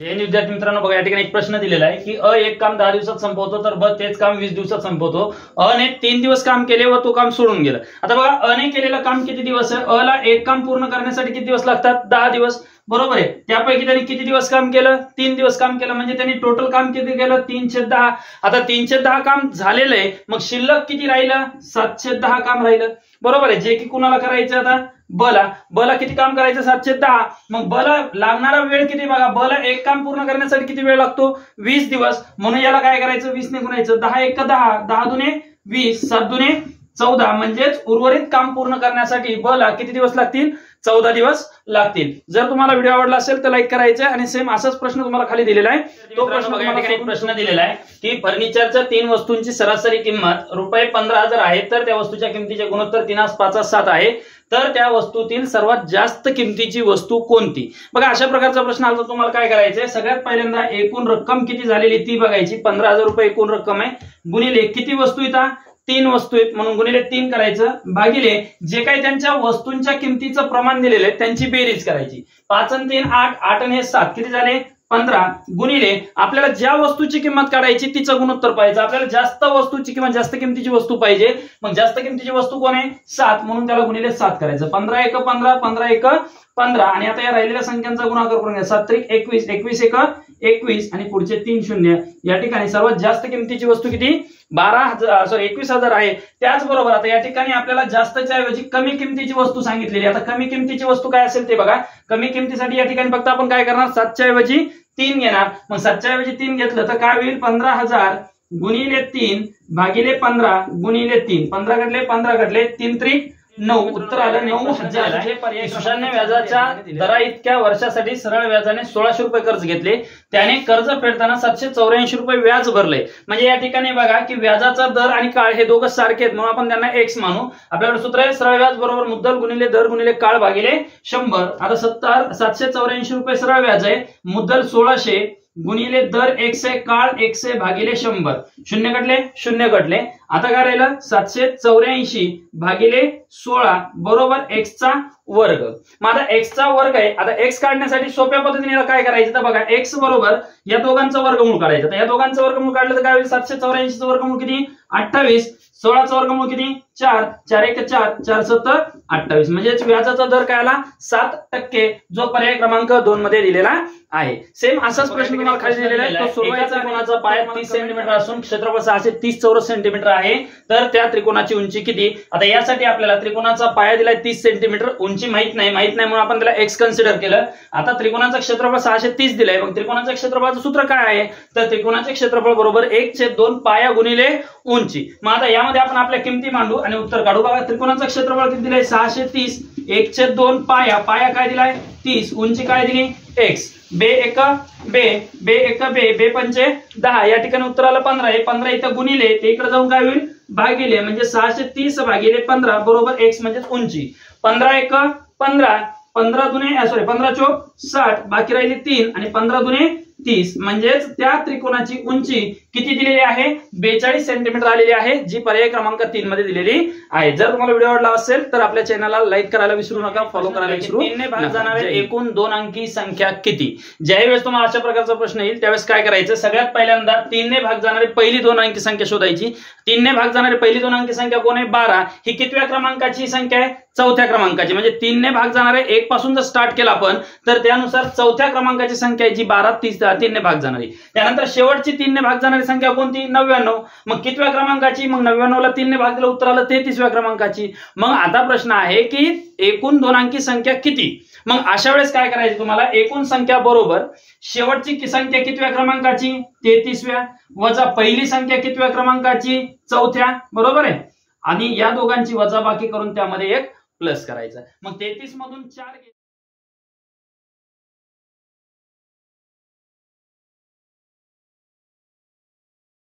विद्यार्थी मित्रांनो बघा, या ठिकाणी एक प्रश्न दिलेला आहे की अ एक काम 10 दिवसात संपवतो तर ब तेच काम 20 दिवसात संपवतो. अ ने 3 दिवस काम केले व तो काम सोडून गेला. आता बघा, अ ने केलेलं काम किती दिवस आहे? अ ला एक काम पूर्ण करण्यासाठी किती दिवस लागतात? 10 दिवस. बरोबर आहे. त्यापैकी त्यांनी किती दिवस काम केलं? 3 दिवस काम केलं. म्हणजे त्यांनी टोटल काम किती केलं? 3/10. आता 3/10 काम झालेलं आहे, मग शिल्लक किती राहिलं? 7/10 काम राहिलं. बरोबर आहे. जे की कुणाला करायचं? आता बला किती काम करायचं? 7/10. मग बला लागणारा वेळ किती? बघा, बला एक काम पूर्ण करण्यासाठी किती वेळ लागतो? 20 दिवस. म्हणून याला काय करायचं? 20 ने गुणायचं. 10 × 10, 10 दुने 20, 7 दुने 14. म्हणजेच उर्वरित काम पूर्ण करण्यासाठी बला किती दिवस लागतील? 14 दिवस लागतील. जर तुम्हाला व्हिडिओ आवडला असेल तर लाईक करायचं आणि सेम असाच प्रश्न तुम्हाला खाली दिलेला आहे. तो प्रश्न दिलेला आहे की फर्निचरच्या 3 वस्तूंची सरासरी किंमत रुपये 15,000 आहे, तर त्या वस्तूच्या किमतीचे गुणोत्तर 3/5/7 आहे, तर त्या वस्तूतील सर्वात जास्त किमतीची वस्तू कोणती? बघा, अशा प्रकारचा प्रश्न आला तर तुम्हाला काय करायचंय? सगळ्यात पहिल्यांदा एकूण रक्कम किती झालेली ती बघायची. 15,000 रुपये एकूण रक्कम आहे, गुणिले किती वस्तू येतात? 3 वस्तू आहेत म्हणून गुणिले 3 करायचं, भागिले जे काही त्यांच्या वस्तूंच्या किमतीचं प्रमाण दिलेलं आहे त्यांची बेरीज करायची. 5 आणि 3 8, 8 आणि 7 किती झाले? 15. गुणिले आपल्याला ज्या वस्तूची किंमत काढायची तिचं गुणोत्तर पाहिजे. आपल्याला जास्त वस्तूची किंवा जास्त किमतीची वस्तू पाहिजे. मग जास्त किमतीची वस्तू कोण आहे? 7, म्हणून त्याला गुणिले 7 करायचं. 15 × 1 = 15, 15 × 1 = 15. आणि आता या राहिलेल्या संख्यांचा गुणाकार करून घ्या. 7 × 3 = 21, 21 × 1 = 21 आणि पुढचे 3 शून्य. या ठिकाणी सर्वात जास्त किमतीची वस्तू किती? 21,000 आहे. त्याचबरोबर आता या ठिकाणी आपल्याला जास्तच्या ऐवजी कमी किमतीची वस्तू सांगितलेली. आता कमी किमतीची वस्तू काय असेल ते बघा. कमी किमतीसाठी या ठिकाणी फक्त आपण काय करणार? 7च्या ऐवजी 3 घेणार. मग 7च्या ऐवजी 3 घेतलं तर काय होईल? 15,000 गुणिले 3 भागिले 15 गुणिले 3. 15 घटले, 15 घटले, 3 × 3 = 9. उत्तर आलं 9,000. हे पर्याय सुशांतने व्याजाच्या दरा इतक्या वर्षासाठी सरळ व्याजाने 1600 रुपये कर्ज घेतले. त्याने कर्ज फेडताना 784 रुपये व्याज भरले. म्हणजे या ठिकाणी बघा की व्याजाचा दर आणि काळ हे दोघं सारखे आहेत, म्हणून आपण त्यांना एक्स मानू. आपल्याकडे सूत्र आहे सरळ व्याज बरोबर मुद्दल गुणिले दर गुणिले काळ भागिले 100. आता 784 रुपये सरळ व्याज आहे, मुद्दल 1600 गुणिले दर 100, काळ 100 भागिले 100. शून्य घटले, शून्य घटले. आता काय राहिलं? 784 भागिले 16 बरोबर x चा वर्ग. मग आता x चा वर्ग आहे. आता x काढण्यासाठी सोप्या पद्धतीने काय करायचं? तर बघा, x बरोबर या दोघांचा वर्गमूळ काढायचं. तर या दोघांचं वर्गमूळ काढलं तर काय होईल? 784 चं वर्गमूळ किती? 28. 16 चं वर्गमूळ किती? 4. 4 × 1 = 4, 4 × 7 = 28. म्हणजेच व्याजाचा दर काय आला? 7%, जो पर्याय क्रमांक 2 मध्ये दिलेला आहे. सेम असाच प्रश्न तुम्हाला खाली दिलेला आहे. तो सोडवायचा. त्रिकोणाचा पाय 30 सेंटीमीटर असून क्षेत्रफळ 630 चौरस सेंटीमीटर आहे, तर त्या त्रिकोणाची उंची किती? आता यासाठी आपल्याला त्रिकोणाचा पाया दिलाय 30 सेंटीमीटर, उंची माहित नाही म्हणून आपण त्याला x कन्सिडर केलं. आता त्रिकोणाचं क्षेत्रफळ 630 दिलंय. मग त्रिकोणाच्या क्षेत्रफळाचं सूत्र काय आहे? तर त्रिकोणाचे क्षेत्रफळ बरोबर 1/2 पाया गुणिले उंची. मग आता यामध्ये आपण आपल्या किमती मांडू आणि उत्तर काढू. बघा, त्रिकोणाचं क्षेत्रफळ किती दिलंय? 630. 1/2 पाया. पाया काय दिलाय? 30. उंची काय दिली? x. बे 1 बे, बे 1 बे, बे 5 10. या ठिकाणी उत्तर आलं 15. हे 15 इथं गुणिले ते इकडे जाऊन काय होईल? भागिले. म्हणजे 630 भागिले 15 बरोबर x म्हणजे उंची. 15 × 1 = 15, 15 दुने 15 × 4 = 60, बाकी राहिली 3 आणि 15 दुने 30. म्हणजेच त्या त्रिकोणाची उंची किती दिलेली आहे? 42 सेंटीमीटर आलेली आहे, जी पर्याय क्रमांक 3 मध्ये दिलेली आहे. जर तुम्हाला व्हिडिओ आवडला असेल तर आपल्या चॅनलला लाईक करायला विसरू नका, फॉलो करायला विसरू नका. 3 ने भाग जाणारे एकूण 2 अंकी संख्या किती? ज्यावेळेस तुम्हाला अशा प्रकारचा प्रश्न येईल त्यावेळेस काय करायचं? सगळ्यात पहिल्यांदा 3 ने भाग जाणारी पहिली 2 अंकी संख्या शोधायची. 3 ने भाग जाणारी पहिली 2 अंकी संख्या कोण आहे? 12. ही कितव्या क्रमांकाची संख्या आहे? 4थ्या क्रमांकाची. म्हणजे 3 ने भाग जाणारे 1 पासून जर स्टार्ट केला आपण तर त्यानुसार 4थ्या क्रमांकाची संख्या आहे जी 12 3 ने भाग जाणारी. त्यानंतर शेवटची 3 ने भाग जाणारी संख्या कोणती? 99. मग कितव्या क्रमांकाची? मग 99 ला 3 ने भाग दिला, उत्तर आलं 33व्या क्रमांकाची. मग आता प्रश्न आहे की एकूण 2 अंकी संख्या किती? मग अशा वेळेस काय करायचं? तुम्हाला एकूण संख्या बरोबर शेवटची संख्या कितव्या क्रमांकाची? 33व्या, वजा पहिली संख्या कितव्या क्रमांकाची? 4थ्या, बरोबर आहे. आणि या दोघांची वजाबाकी करून त्यामध्ये एक प्लस करायचा. मग 33 मधून 4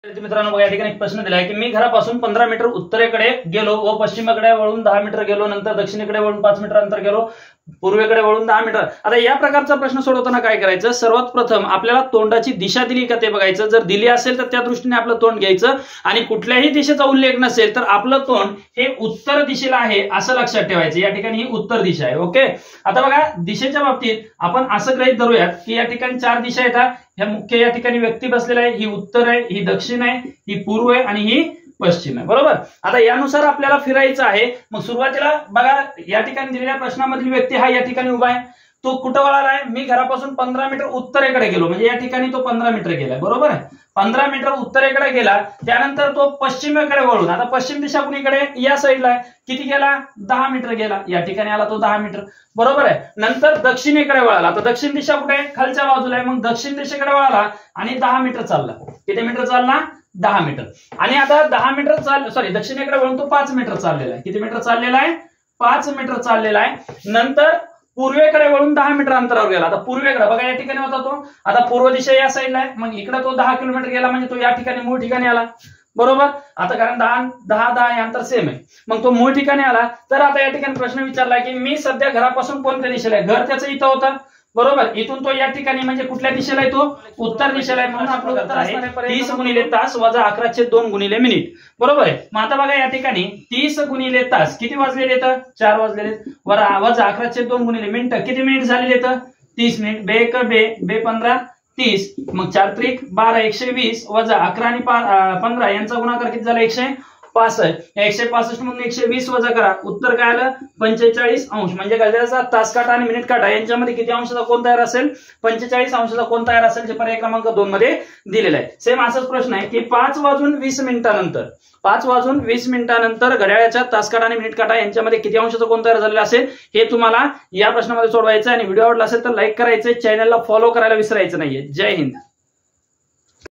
मित्रांनो बघा, या ठिकाणी एक प्रश्न दिला आहे की मी घरापासून 15 मीटर उत्तरेकडे गेलो व पश्चिमेकडे वळून 10 मीटर गेलो, नंतर दक्षिणेकडे वळून 5 मीटर अंतर गेलो. पूर्वेकडे वळून 10 मीटर. आता या प्रकारचा प्रश्न सोडवताना काय करायचं, सर्वात प्रथम आपल्याला तोंडाची दिशा दिली का ते बघायचं. जर दिली असेल तर त्या दृष्टीने आपलं तोंड घ्यायचं आणि कुठल्याही दिशेचा उल्लेख नसेल तर आपलं तोंड हे उत्तर दिशेला आहे असं लक्षात ठेवायचं. या ठिकाणी ही उत्तर दिशा आहे. ओके. आता बघा दिशेच्या बाबतीत आपण असं गृहीत धरूयात की या ठिकाणी 4 दिशा येतात. ह्या मुख्य या ठिकाणी व्यक्ती बसलेला आहे, ही उत्तर आहे, ही दक्षिण आहे, ही पूर्व आहे आणि ही पश्चिम आहे. बरोबर. आता यानुसार आपल्याला फिरायचं आहे. मग सुरुवातीला बघा या ठिकाणी दिलेल्या प्रश्नामधील व्यक्ती हा या ठिकाणी उभा आहे. तो कुठं वळाला आहे, मी घरापासून 15 मीटर उत्तरेकडे गेलो, म्हणजे या ठिकाणी तो 15 मीटर गेलाय. बरोबर आहे. 15 मीटर उत्तरेकडे गेला, त्यानंतर तो पश्चिमेकडे वळून, आता पश्चिम दिशा कुणीकडे, या साईडला आहे, किती गेला, 10 मीटर गेला. या ठिकाणी आला तो 10 मीटर. बरोबर आहे. नंतर दक्षिणेकडे वळाला, तर दक्षिण दिशा कुठे आहे, खालच्या बाजूला आहे. मग दक्षिण दिशेकडे वळाला आणि 10 मीटर चालला. किती मीटर चालला, 10 मीटर. आणि आता 10 मीटर दक्षिणेकडे वळून तो 5 मीटर चाललेला आहे. किती मीटर चाललेला आहे, 5 मीटर चाललेला आहे. नंतर पूर्वेकडे वळून 10 मीटर अंतरावर गेला. आता पूर्वेकडे बघा या ठिकाणी होता तो, आता पूर्व दिशा या साईडला आहे. मग इकडे तो 10 किलोमीटर गेला, म्हणजे तो या ठिकाणी मूळ ठिकाणी आला. बरोबर. आता कारण 10 हे अंतर सेम आहे, मग तो मूळ ठिकाणी आला. तर आता या ठिकाणी प्रश्न विचारला की मी सध्या घरापासून कोणत्या दिशेला आहे, घर त्याचं इथं होतं. बरोबर. इथून तो या ठिकाणी म्हणजे कुठल्या दिशेला आहे, तो उत्तर दिशेला आहे. म्हणून आपलं उत्तर असणार आहे 30 गुणिले तास वजा 11/2 गुणिले मिनिट. बरोबर आहे. मग आता बघा या ठिकाणी 30 गुणिले तास किती वाजलेले येतं, 4 वाजलेले. वजा 11/2 गुणिले मिनिट किती मिनिट झालेले येतं, 30 मिनिट. बे 1 बे 15 30. मग 4 त्रिक 12 120 वजा 11 आणि 15 यांचा गुणाकार किती झाला, 165. 165 मधून 120 वजा करा, उत्तर काय आलं, 45 अंश. म्हणजे गजराचा तास काटा आणि मिनिट काटा यांच्यामध्ये किती अंशाचा कोण तयार असेल, 45 अंशाचा कोण तयार असेल, जे पर्याय क्रमांक 2 मध्ये दिलेला आहे. सेम असाच प्रश्न आहे की 5 वाजून 20 मिनिटानंतर घड्याळाच्या तास काटा आणि मिनिट काटा यांच्यामध्ये किती अंशाचा कोण तयार झालेला असेल, हे तुम्हाला या प्रश्नामध्ये सोडवायचं आहे. आणि व्हिडिओ आवडला असेल तर लाईक करायचं, चॅनलला फॉलो करायला विसरायचं नाहीये. जय हिंद.